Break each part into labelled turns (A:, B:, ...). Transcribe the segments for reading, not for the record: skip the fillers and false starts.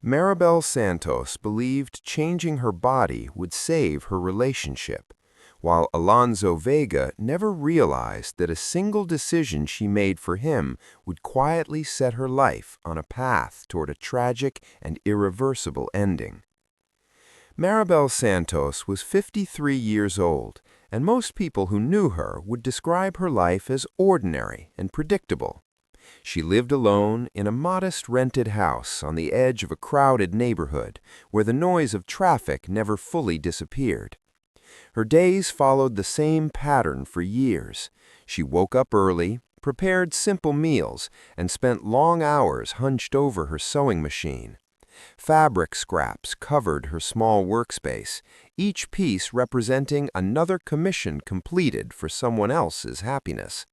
A: Maribel Santos believed changing her body would save her relationship, while Alonso Vega never realized that a single decision she made for him would quietly set her life on a path toward a tragic and irreversible ending. Maribel Santos was 53 years old, and most people who knew her would describe her life as ordinary and predictable. She lived alone in a modest rented house on the edge of a crowded neighborhood where the noise of traffic never fully disappeared. Her days followed the same pattern for years. She woke up early, prepared simple meals, and spent long hours hunched over her sewing machine. Fabric scraps covered her small workspace, each piece representing another commission completed for someone else's happiness.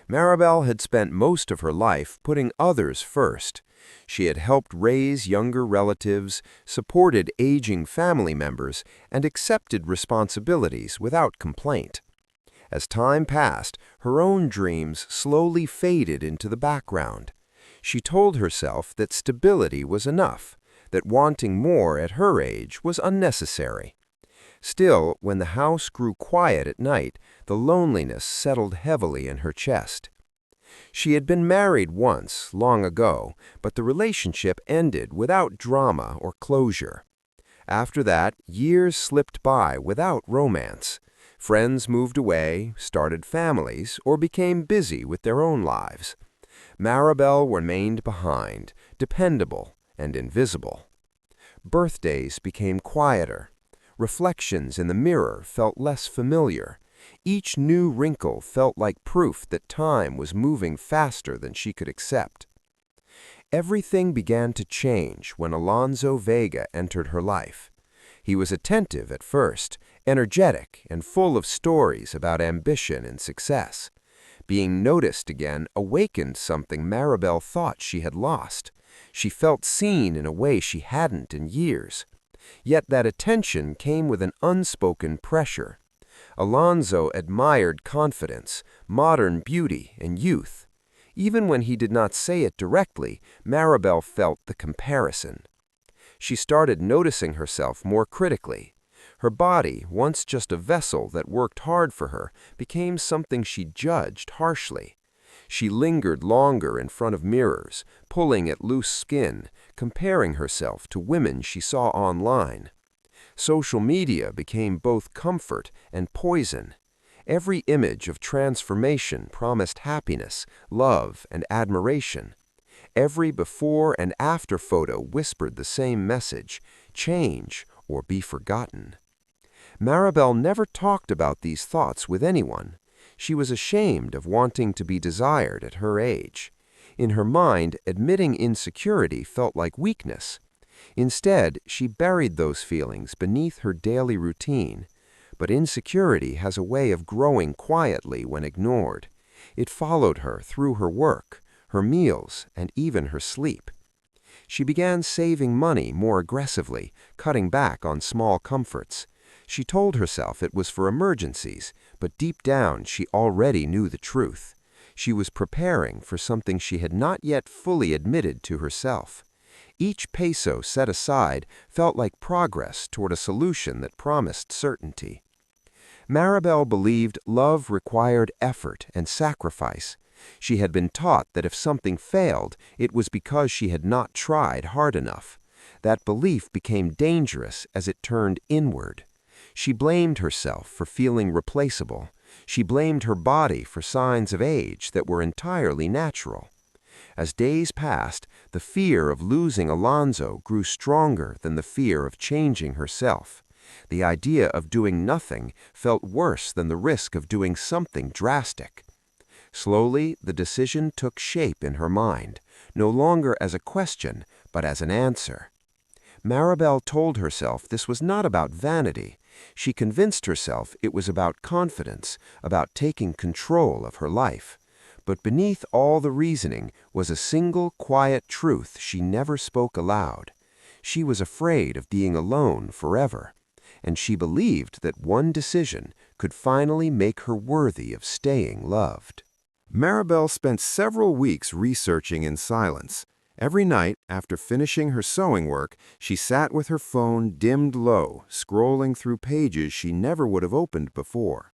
A: Maribel had spent most of her life putting others first. She had helped raise younger relatives, supported aging family members, and accepted responsibilities without complaint. As time passed, her own dreams slowly faded into the background. She told herself that stability was enough, that wanting more at her age was unnecessary. Still, when the house grew quiet at night, the loneliness settled heavily in her chest. She had been married once, long ago, but the relationship ended without drama or closure. After that, years slipped by without romance. Friends moved away, started families, or became busy with their own lives. Maribel remained behind, dependable and invisible. Birthdays became quieter. Reflections in the mirror felt less familiar. Each new wrinkle felt like proof that time was moving faster than she could accept. Everything began to change when Alonso Vega entered her life. He was attentive at first, energetic and full of stories about ambition and success. Being noticed again awakened something Maribel thought she had lost. She felt seen in a way she hadn't in years. Yet that attention came with an unspoken pressure. Alonso admired confidence, modern beauty, and youth. Even when he did not say it directly, Maribel felt the comparison. She started noticing herself more critically. Her body, once just a vessel that worked hard for her, became something she judged harshly. She lingered longer in front of mirrors, pulling at loose skin, comparing herself to women she saw online. Social media became both comfort and poison. Every image of transformation promised happiness, love, and admiration. Every before and after photo whispered the same message: change or be forgotten. Maribel never talked about these thoughts with anyone. She was ashamed of wanting to be desired at her age. In her mind, admitting insecurity felt like weakness. Instead, she buried those feelings beneath her daily routine. But insecurity has a way of growing quietly when ignored. It followed her through her work, her meals, and even her sleep. She began saving money more aggressively, cutting back on small comforts. She told herself it was for emergencies, but deep down she already knew the truth. She was preparing for something she had not yet fully admitted to herself. Each peso set aside felt like progress toward a solution that promised certainty. Maribel believed love required effort and sacrifice. She had been taught that if something failed, it was because she had not tried hard enough. That belief became dangerous as it turned inward. She blamed herself for feeling replaceable. She blamed her body for signs of age that were entirely natural. As days passed, the fear of losing Alonso grew stronger than the fear of changing herself. The idea of doing nothing felt worse than the risk of doing something drastic. Slowly, the decision took shape in her mind, no longer as a question, but as an answer. Maribel told herself this was not about vanity. She convinced herself it was about confidence, about taking control of her life. But beneath all the reasoning was a single quiet truth she never spoke aloud. She was afraid of being alone forever, and she believed that one decision could finally make her worthy of staying loved. Maribel spent several weeks researching in silence. Every night, after finishing her sewing work, she sat with her phone dimmed low, scrolling through pages she never would have opened before.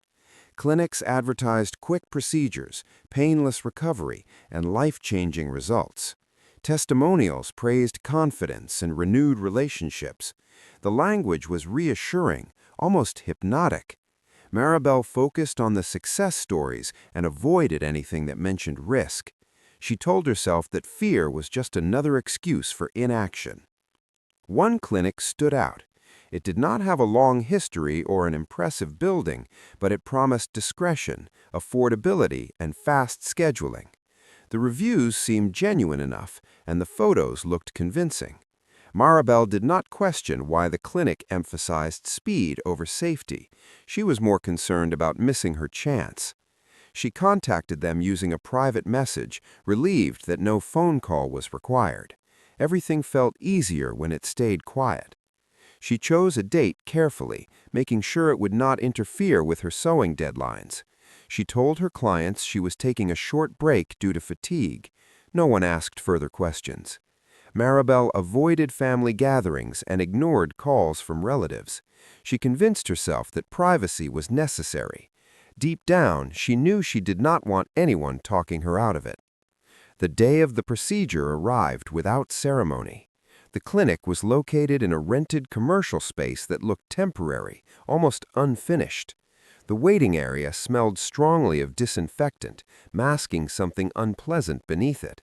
A: Clinics advertised quick procedures, painless recovery, and life-changing results. Testimonials praised confidence and renewed relationships. The language was reassuring, almost hypnotic. Maribel focused on the success stories and avoided anything that mentioned risk. She told herself that fear was just another excuse for inaction. One clinic stood out. It did not have a long history or an impressive building, but it promised discretion, affordability, and fast scheduling. The reviews seemed genuine enough, and the photos looked convincing. Maribel did not question why the clinic emphasized speed over safety. She was more concerned about missing her chance. She contacted them using a private message, relieved that no phone call was required. Everything felt easier when it stayed quiet. She chose a date carefully, making sure it would not interfere with her sewing deadlines. She told her clients she was taking a short break due to fatigue. No one asked further questions. Maribel avoided family gatherings and ignored calls from relatives. She convinced herself that privacy was necessary. Deep down, she knew she did not want anyone talking her out of it. The day of the procedure arrived without ceremony. The clinic was located in a rented commercial space that looked temporary, almost unfinished. The waiting area smelled strongly of disinfectant, masking something unpleasant beneath it.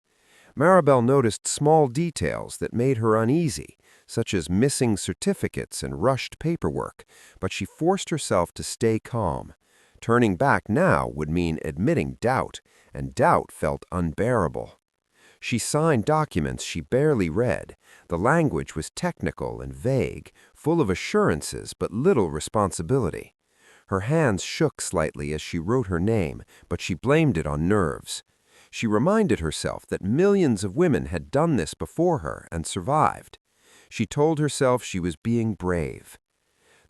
A: Maribel noticed small details that made her uneasy, such as missing certificates and rushed paperwork, but she forced herself to stay calm. Turning back now would mean admitting doubt, and doubt felt unbearable. She signed documents she barely read. The language was technical and vague, full of assurances but little responsibility. Her hands shook slightly as she wrote her name, but she blamed it on nerves. She reminded herself that millions of women had done this before her and survived. She told herself she was being brave.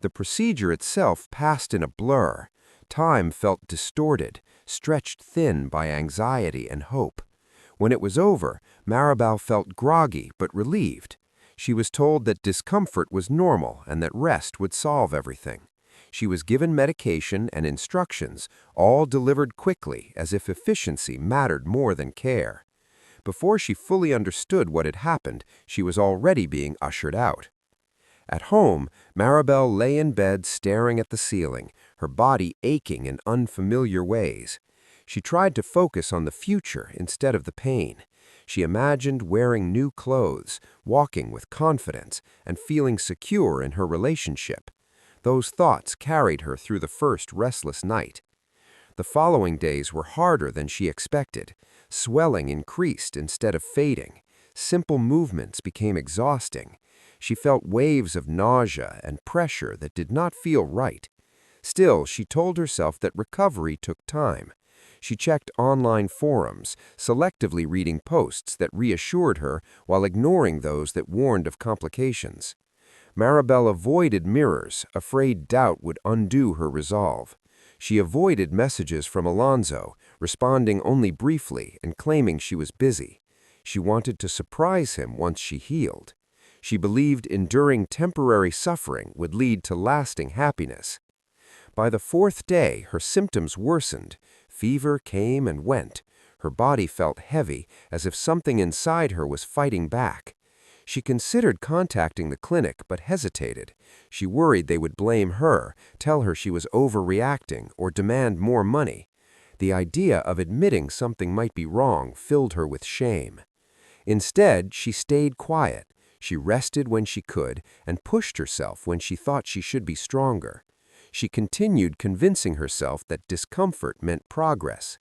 A: The procedure itself passed in a blur. Time felt distorted, stretched thin by anxiety and hope. When it was over, Maribel felt groggy but relieved. She was told that discomfort was normal and that rest would solve everything. She was given medication and instructions, all delivered quickly as if efficiency mattered more than care. Before she fully understood what had happened, she was already being ushered out. At home, Maribel lay in bed staring at the ceiling, her body aching in unfamiliar ways. She tried to focus on the future instead of the pain. She imagined wearing new clothes, walking with confidence, and feeling secure in her relationship. Those thoughts carried her through the first restless night. The following days were harder than she expected. Swelling increased instead of fading. Simple movements became exhausting. She felt waves of nausea and pressure that did not feel right. Still, she told herself that recovery took time. She checked online forums, selectively reading posts that reassured her while ignoring those that warned of complications. Maribel avoided mirrors, afraid doubt would undo her resolve. She avoided messages from Alonso, responding only briefly and claiming she was busy. She wanted to surprise him once she healed. She believed enduring temporary suffering would lead to lasting happiness. By the fourth day, her symptoms worsened. Fever came and went. Her body felt heavy, as if something inside her was fighting back. She considered contacting the clinic but hesitated. She worried they would blame her, tell her she was overreacting, or demand more money. The idea of admitting something might be wrong filled her with shame. Instead, she stayed quiet. She rested when she could and pushed herself when she thought she should be stronger. She continued convincing herself that discomfort meant progress.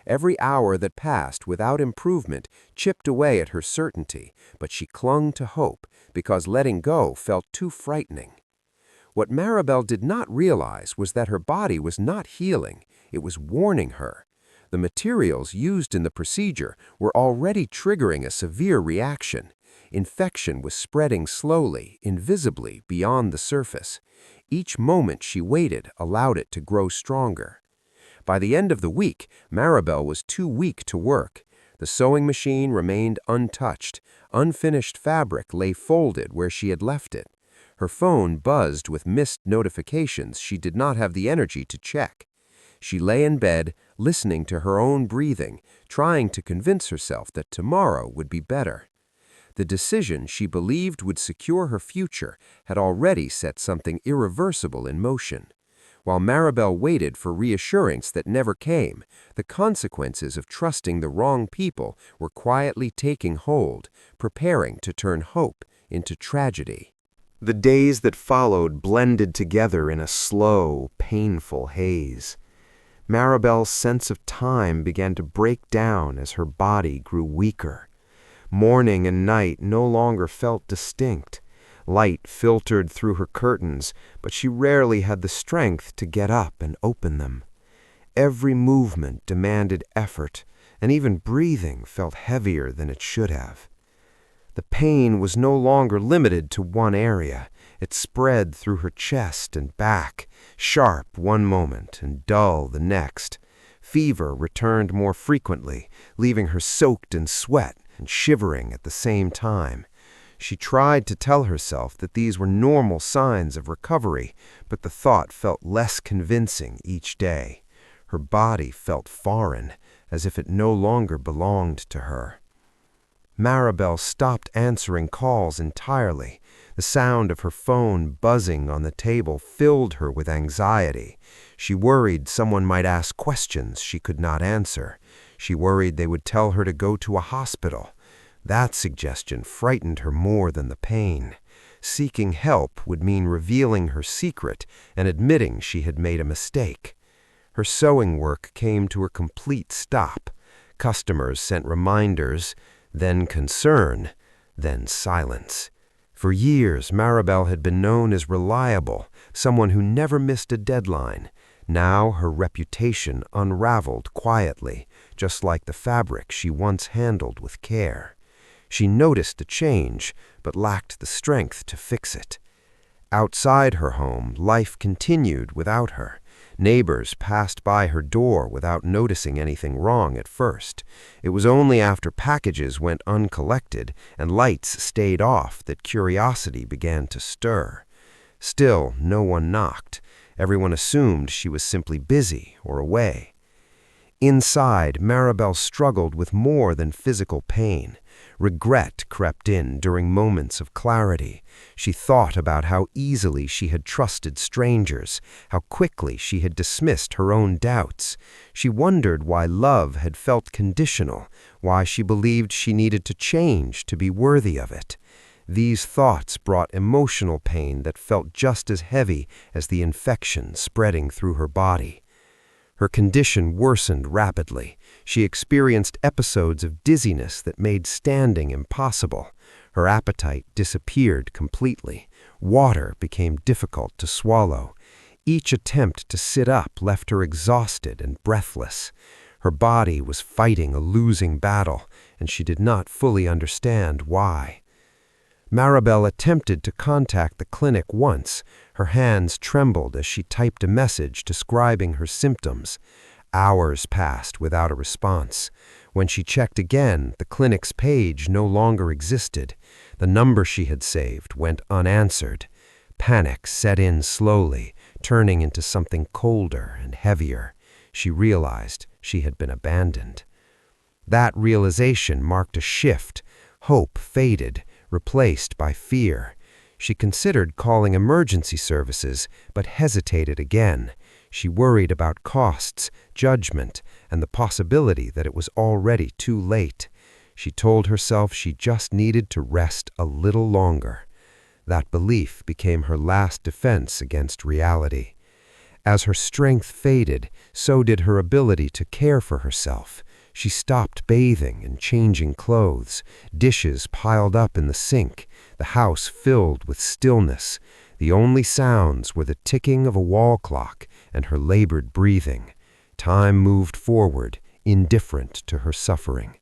A: Every hour that passed without improvement chipped away at her certainty, but she clung to hope because letting go felt too frightening. What Maribel did not realize was that her body was not healing, it was warning her. The materials used in the procedure were already triggering a severe reaction. Infection was spreading slowly, invisibly, beyond the surface. Each moment she waited allowed it to grow stronger. By the end of the week, Maribel was too weak to work. The sewing machine remained untouched. Unfinished fabric lay folded where she had left it. Her phone buzzed with missed notifications she did not have the energy to check. She lay in bed, listening to her own breathing, trying to convince herself that tomorrow would be better. The decision she believed would secure her future had already set something irreversible in motion. While Maribel waited for reassurance that never came, the consequences of trusting the wrong people were quietly taking hold, preparing to turn hope into tragedy. The days that followed blended together in a slow, painful haze. Maribel's sense of time began to break down as her body grew weaker. Morning and night no longer felt distinct. Light filtered through her curtains, but she rarely had the strength to get up and open them. Every movement demanded effort, and even breathing felt heavier than it should have. The pain was no longer limited to one area. It spread through her chest and back, sharp one moment and dull the next. Fever returned more frequently, leaving her soaked in sweat and shivering at the same time. She tried to tell herself that these were normal signs of recovery, but the thought felt less convincing each day. Her body felt foreign, as if it no longer belonged to her. Maribel stopped answering calls entirely. The sound of her phone buzzing on the table filled her with anxiety. She worried someone might ask questions she could not answer. She worried they would tell her to go to a hospital. That suggestion frightened her more than the pain. Seeking help would mean revealing her secret and admitting she had made a mistake. Her sewing work came to a complete stop. Customers sent reminders, then concern, then silence. For years, Maribel had been known as reliable, someone who never missed a deadline. Now her reputation unraveled quietly, just like the fabric she once handled with care. She noticed a change, but lacked the strength to fix it. Outside her home, life continued without her. Neighbors passed by her door without noticing anything wrong at first. It was only after packages went uncollected and lights stayed off that curiosity began to stir. Still, no one knocked. Everyone assumed she was simply busy or away. Inside, Maribel struggled with more than physical pain. Regret crept in during moments of clarity. She thought about how easily she had trusted strangers, how quickly she had dismissed her own doubts. She wondered why love had felt conditional, why she believed she needed to change to be worthy of it. These thoughts brought emotional pain that felt just as heavy as the infection spreading through her body. Her condition worsened rapidly. She experienced episodes of dizziness that made standing impossible. Her appetite disappeared completely. Water became difficult to swallow. Each attempt to sit up left her exhausted and breathless. Her body was fighting a losing battle, and she did not fully understand why. Maribel attempted to contact the clinic once. Her hands trembled as she typed a message describing her symptoms. Hours passed without a response. When she checked again, the clinic's page no longer existed. The number she had saved went unanswered. Panic set in slowly, turning into something colder and heavier. She realized she had been abandoned. That realization marked a shift. Hope faded, replaced by fear. She considered calling emergency services, but hesitated again. She worried about costs, judgment, and the possibility that it was already too late. She told herself she just needed to rest a little longer. That belief became her last defense against reality. As her strength faded, so did her ability to care for herself. She stopped bathing and changing clothes. Dishes piled up in the sink. The house filled with stillness. The only sounds were the ticking of a wall clock and her labored breathing. Time moved forward, indifferent to her suffering.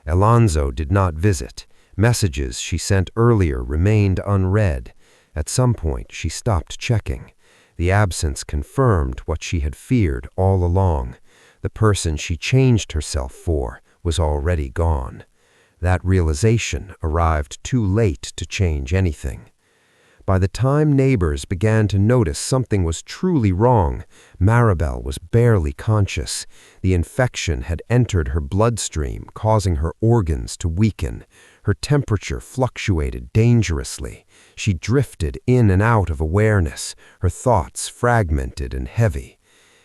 A: Alonso did not visit. Messages she sent earlier remained unread. At some point, she stopped checking. The absence confirmed what she had feared all along. The person she changed herself for was already gone. That realization arrived too late to change anything. By the time neighbors began to notice something was truly wrong, Maribel was barely conscious. The infection had entered her bloodstream, causing her organs to weaken. Her temperature fluctuated dangerously. She drifted in and out of awareness, her thoughts fragmented and heavy.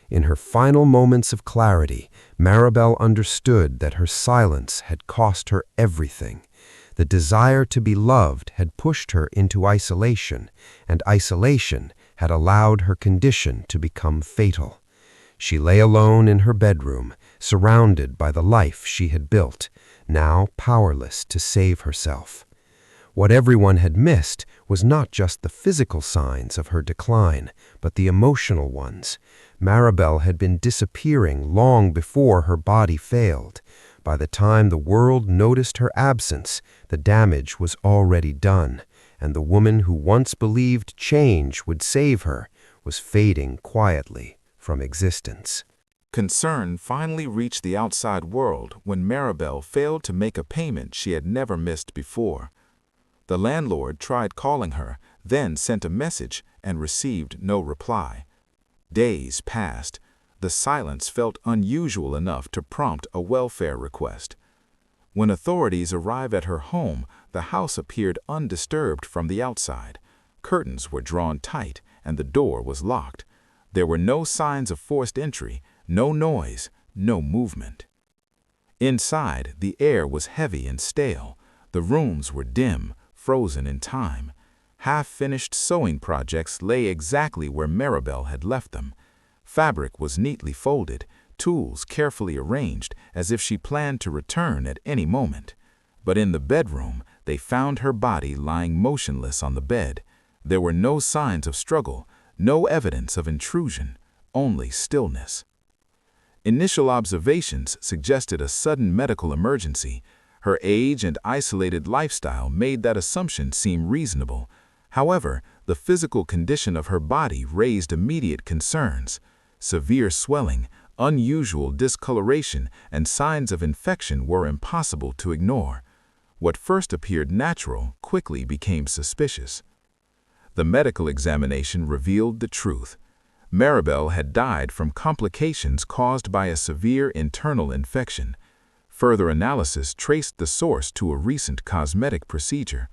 A: In her final moments of clarity, Maribel understood that her silence had cost her everything. The desire to be loved had pushed her into isolation, and isolation had allowed her condition to become fatal. She lay alone in her bedroom, surrounded by the life she had built, now powerless to save herself. What everyone had missed was not just the physical signs of her decline, but the emotional ones. Maribel had been disappearing long before her body failed. By the time the world noticed her absence, the damage was already done, and the woman who once believed change would save her was fading quietly from existence.
B: Concern finally reached the outside world when Maribel failed to make a payment she had never missed before. The landlord tried calling her, then sent a message and received no reply. Days passed. The silence felt unusual enough to prompt a welfare request. When authorities arrived at her home, the house appeared undisturbed from the outside. Curtains were drawn tight and the door was locked. There were no signs of forced entry, no noise, no movement. Inside, the air was heavy and stale. The rooms were dim, frozen in time. Half-finished sewing projects lay exactly where Maribel had left them. Fabric was neatly folded, tools carefully arranged as if she planned to return at any moment. But in the bedroom, they found her body lying motionless on the bed. There were no signs of struggle, no evidence of intrusion, only stillness. Initial observations suggested a sudden medical emergency. Her age and isolated lifestyle made that assumption seem reasonable. However, the physical condition of her body raised immediate concerns. Severe swelling, unusual discoloration, and signs of infection were impossible to ignore. What first appeared natural quickly became suspicious. The medical examination revealed the truth. Maribel had died from complications caused by a severe internal infection. Further analysis traced the source to a recent cosmetic procedure.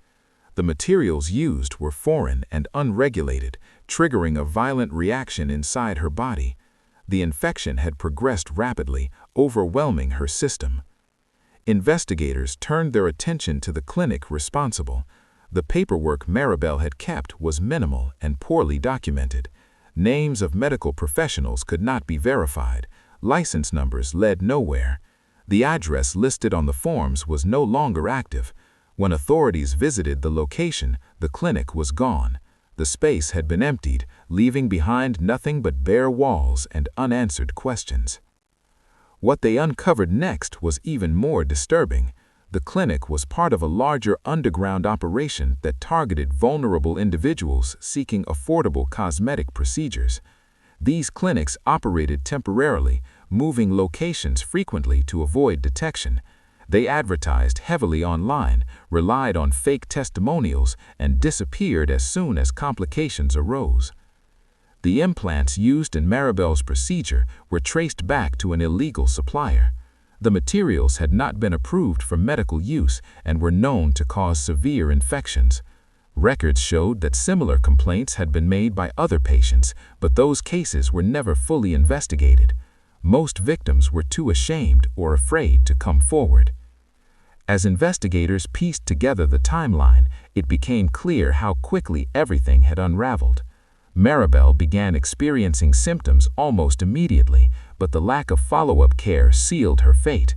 B: The materials used were foreign and unregulated, triggering a violent reaction inside her body. The infection had progressed rapidly, overwhelming her system. Investigators turned their attention to the clinic responsible. The paperwork Maribel had kept was minimal and poorly documented. Names of medical professionals could not be verified. License numbers led nowhere. The address listed on the forms was no longer active. When authorities visited the location, the clinic was gone. The space had been emptied, leaving behind nothing but bare walls and unanswered questions. What they uncovered next was even more disturbing. The clinic was part of a larger underground operation that targeted vulnerable individuals seeking affordable cosmetic procedures. These clinics operated temporarily, moving locations frequently to avoid detection. They advertised heavily online, relied on fake testimonials, and disappeared as soon as complications arose. The implants used in Maribel's procedure were traced back to an illegal supplier. The materials had not been approved for medical use and were known to cause severe infections. Records showed that similar complaints had been made by other patients, but those cases were never fully investigated. Most victims were too ashamed or afraid to come forward. As investigators pieced together the timeline, it became clear how quickly everything had unraveled. Maribel began experiencing symptoms almost immediately, but the lack of follow-up care sealed her fate.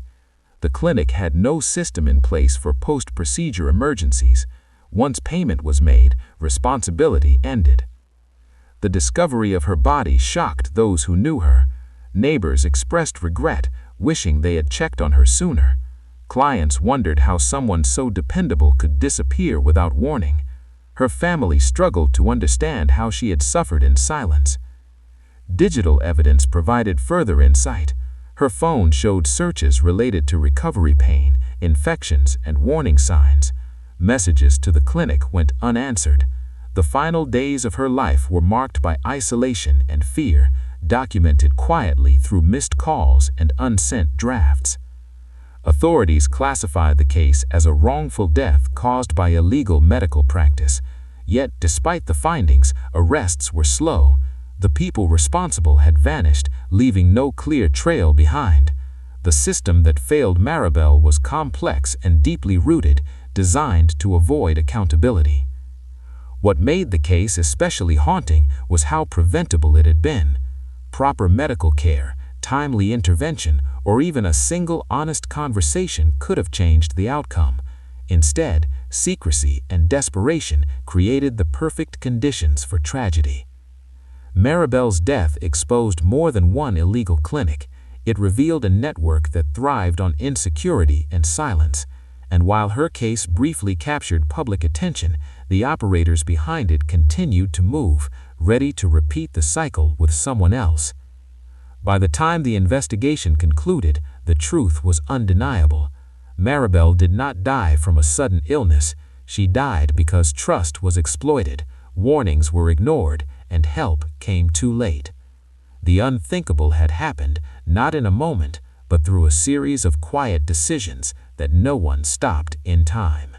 B: The clinic had no system in place for post-procedure emergencies. Once payment was made, responsibility ended. The discovery of her body shocked those who knew her. Neighbors expressed regret, wishing they had checked on her sooner. Clients wondered how someone so dependable could disappear without warning. Her family struggled to understand how she had suffered in silence. Digital evidence provided further insight. Her phone showed searches related to recovery pain, infections, and warning signs. Messages to the clinic went unanswered. The final days of her life were marked by isolation and fear, documented quietly through missed calls and unsent drafts. Authorities classified the case as a wrongful death caused by illegal medical practice. Yet, despite the findings, arrests were slow. The people responsible had vanished, leaving no clear trail behind. The system that failed Maribel was complex and deeply rooted, designed to avoid accountability. What made the case especially haunting was how preventable it had been. Proper medical care, timely intervention, or even a single honest conversation could have changed the outcome. Instead, secrecy and desperation created the perfect conditions for tragedy. Maribel's death exposed more than one illegal clinic. It revealed a network that thrived on insecurity and silence. And while her case briefly captured public attention, the operators behind it continued to move, ready to repeat the cycle with someone else. By the time the investigation concluded, the truth was undeniable. Maribel did not die from a sudden illness. She died because trust was exploited, warnings were ignored, and help came too late. The unthinkable had happened, not in a moment, but through a series of quiet decisions that no one stopped in time.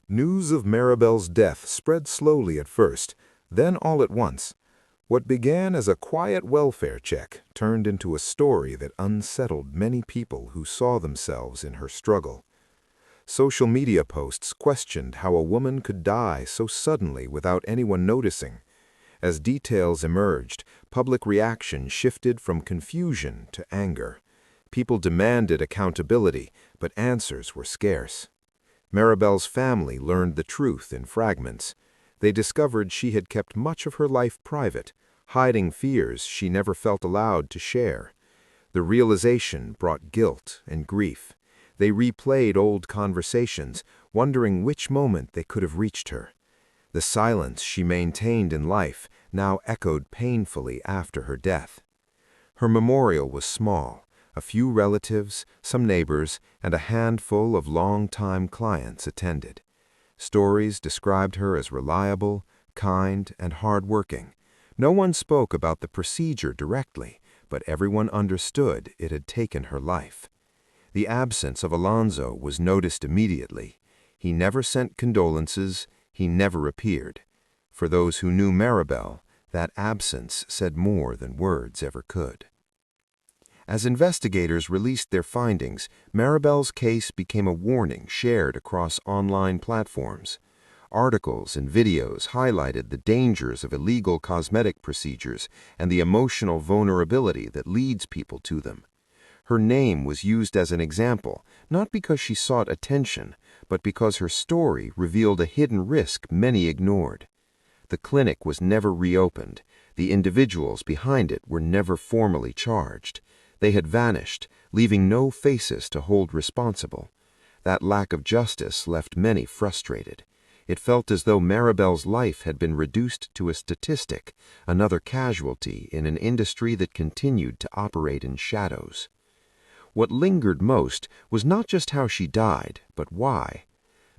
A: News of Maribel's death spread slowly at first, then all at once. What began as a quiet welfare check turned into a story that unsettled many people who saw themselves in her struggle. Social media posts questioned how a woman could die so suddenly without anyone noticing. As details emerged, public reaction shifted from confusion to anger. People demanded accountability, but answers were scarce. Maribel's family learned the truth in fragments. They discovered she had kept much of her life private, hiding fears she never felt allowed to share. The realization brought guilt and grief. They replayed old conversations, wondering which moment they could have reached her. The silence she maintained in life now echoed painfully after her death. Her memorial was small. A few relatives, some neighbors, and a handful of long-time clients attended. Stories described her as reliable, kind, and hard-working. No one spoke about the procedure directly, but everyone understood it had taken her life. The absence of Alonso was noticed immediately. He never sent condolences, he never appeared. For those who knew Maribel, that absence said more than words ever could. As investigators released their findings, Maribel's case became a warning shared across online platforms. Articles and videos highlighted the dangers of illegal cosmetic procedures and the emotional vulnerability that leads people to them. Her name was used as an example, not because she sought attention, but because her story revealed a hidden risk many ignored. The clinic was never reopened. The individuals behind it were never formally charged. They had vanished, leaving no faces to hold responsible. That lack of justice left many frustrated. It felt as though Maribel's life had been reduced to a statistic, another casualty in an industry that continued to operate in shadows. What lingered most was not just how she died, but why.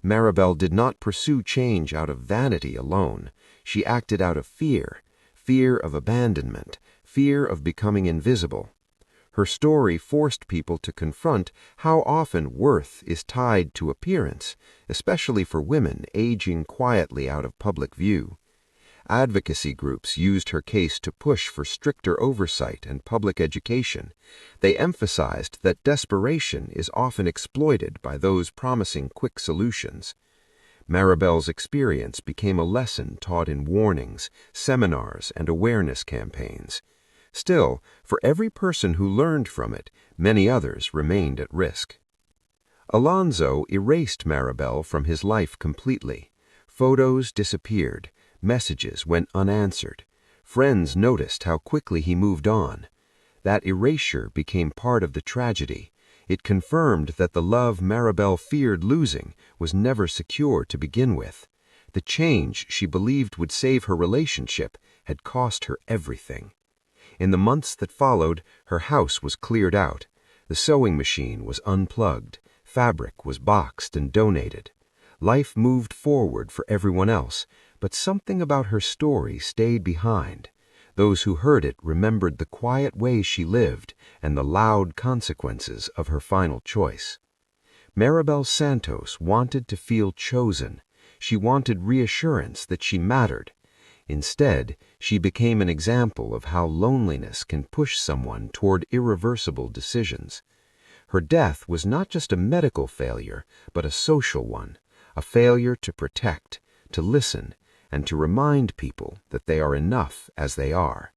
A: Maribel did not pursue change out of vanity alone. She acted out of fear, fear of abandonment, fear of becoming invisible. Her story forced people to confront how often worth is tied to appearance, especially for women aging quietly out of public view. Advocacy groups used her case to push for stricter oversight and public education. They emphasized that desperation is often exploited by those promising quick solutions. Maribel's experience became a lesson taught in warnings, seminars, and awareness campaigns. Still, for every person who learned from it, many others remained at risk. Alonso erased Maribel from his life completely. Photos disappeared. Messages went unanswered. Friends noticed how quickly he moved on. That erasure became part of the tragedy. It confirmed that the love Maribel feared losing was never secure to begin with. The change she believed would save her relationship had cost her everything. In the months that followed, her house was cleared out. The sewing machine was unplugged, fabric was boxed and donated. Life moved forward for everyone else, but something about her story stayed behind. Those who heard it remembered the quiet way she lived and the loud consequences of her final choice. Maribel Santos wanted to feel chosen. She wanted reassurance that she mattered. Instead, she became an example of how loneliness can push someone toward irreversible decisions. Her death was not just a medical failure, but a social one, a failure to protect, to listen, and to remind people that they are enough as they are.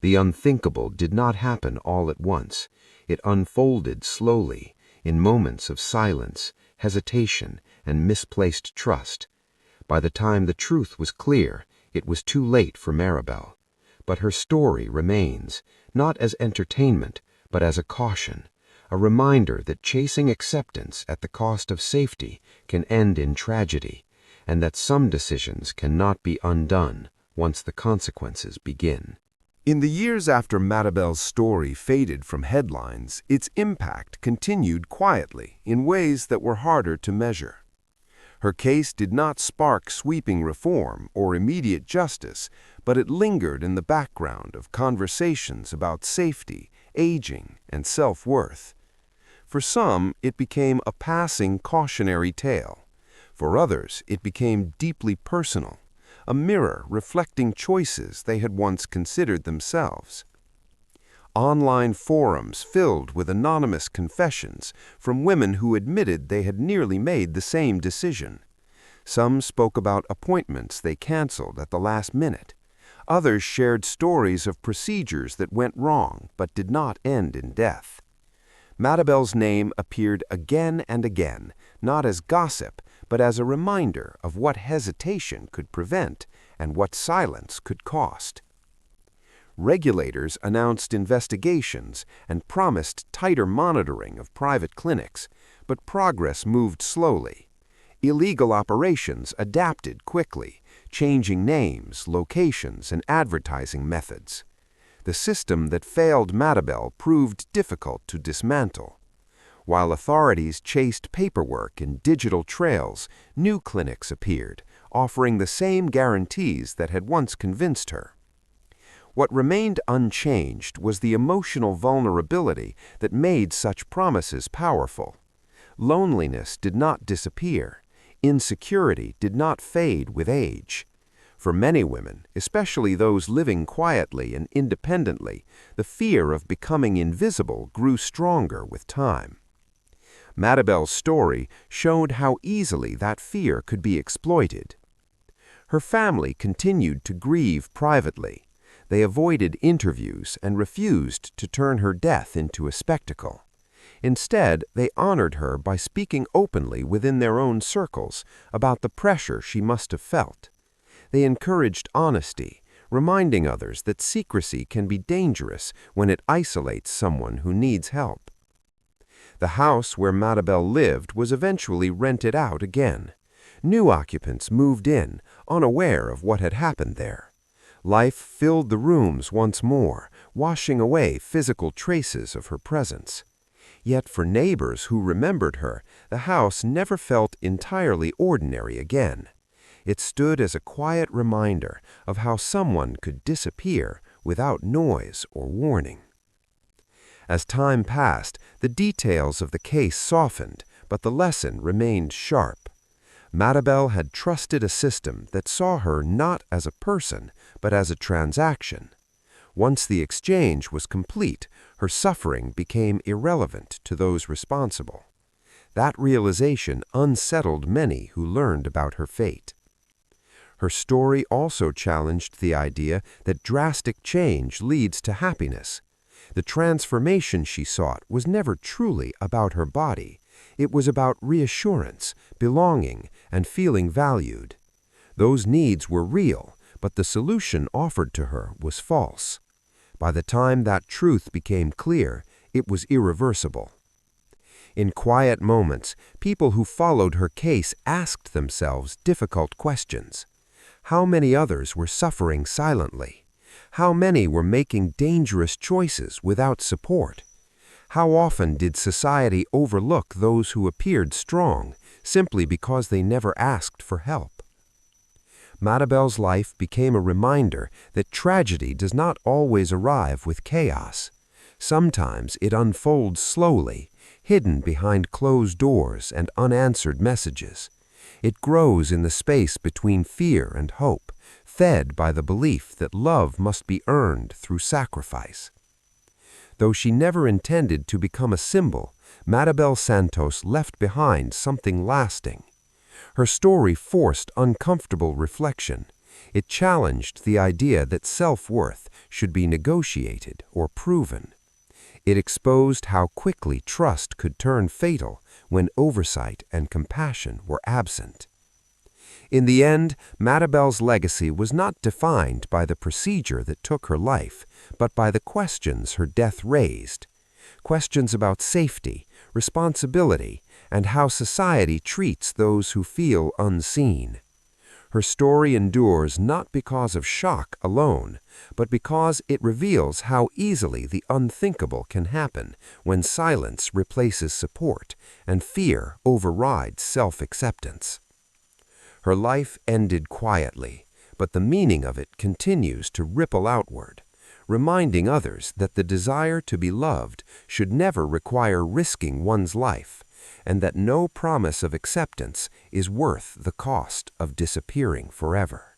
A: The unthinkable did not happen all at once. It unfolded slowly, in moments of silence, hesitation, and misplaced trust. By the time the truth was clear, it was too late for Maribel. But her story remains, not as entertainment, but as a caution, a reminder that chasing acceptance at the cost of safety can end in tragedy, and that some decisions cannot be undone once the consequences begin.
C: In the years after Maribel's story faded from headlines, its impact continued quietly in ways that were harder to measure. Her case did not spark sweeping reform or immediate justice, but it lingered in the background of conversations about safety, aging, and self-worth. For some, it became a passing cautionary tale. For others, it became deeply personal, a mirror reflecting choices they had once considered themselves. Online forums filled with anonymous confessions from women who admitted they had nearly made the same decision. Some spoke about appointments they canceled at the last minute. Others shared stories of procedures that went wrong but did not end in death. Maribel's name appeared again and again, not as gossip, but as a reminder of what hesitation could prevent and what silence could cost. Regulators announced investigations and promised tighter monitoring of private clinics, but progress moved slowly. Illegal operations adapted quickly, changing names, locations, and advertising methods. The system that failed Maribel proved difficult to dismantle. While authorities chased paperwork and digital trails, new clinics appeared, offering the same guarantees that had once convinced her. What remained unchanged was the emotional vulnerability that made such promises powerful. Loneliness did not disappear. Insecurity did not fade with age. For many women, especially those living quietly and independently, the fear of becoming invisible grew stronger with time. Maribel's story showed how easily that fear could be exploited. Her family continued to grieve privately. They avoided interviews and refused to turn her death into a spectacle. Instead, they honored her by speaking openly within their own circles about the pressure she must have felt. They encouraged honesty, reminding others that secrecy can be dangerous when it isolates someone who needs help. The house where Maribel lived was eventually rented out again. New occupants moved in, unaware of what had happened there. Life filled the rooms once more, washing away physical traces of her presence. Yet for neighbors who remembered her, the house never felt entirely ordinary again. It stood as a quiet reminder of how someone could disappear without noise or warning. As time passed, the details of the case softened, but the lesson remained sharp. Maribel had trusted a system that saw her not as a person, but as a transaction. Once the exchange was complete, her suffering became irrelevant to those responsible. That realization unsettled many who learned about her fate. Her story also challenged the idea that drastic change leads to happiness. The transformation she sought was never truly about her body. It was about reassurance, belonging, and feeling valued. Those needs were real, but the solution offered to her was false. By the time that truth became clear, it was irreversible. In quiet moments, people who followed her case asked themselves difficult questions. How many others were suffering silently? How many were making dangerous choices without support? How often did society overlook those who appeared strong simply because they never asked for help? Maribel's life became a reminder that tragedy does not always arrive with chaos. Sometimes it unfolds slowly, hidden behind closed doors and unanswered messages. It grows in the space between fear and hope, fed by the belief that love must be earned through sacrifice. Though she never intended to become a symbol, Maribel Santos left behind something lasting. Her story forced uncomfortable reflection. It challenged the idea that self-worth should be negotiated or proven. It exposed how quickly trust could turn fatal when oversight and compassion were absent. In the end, Maribel's legacy was not defined by the procedure that took her life, but by the questions her death raised. Questions about safety, responsibility, and how society treats those who feel unseen. Her story endures not because of shock alone, but because it reveals how easily the unthinkable can happen when silence replaces support and fear overrides self-acceptance. Her life ended quietly, but the meaning of it continues to ripple outward, reminding others that the desire to be loved should never require risking one's life, and that no promise of acceptance is worth the cost of disappearing forever.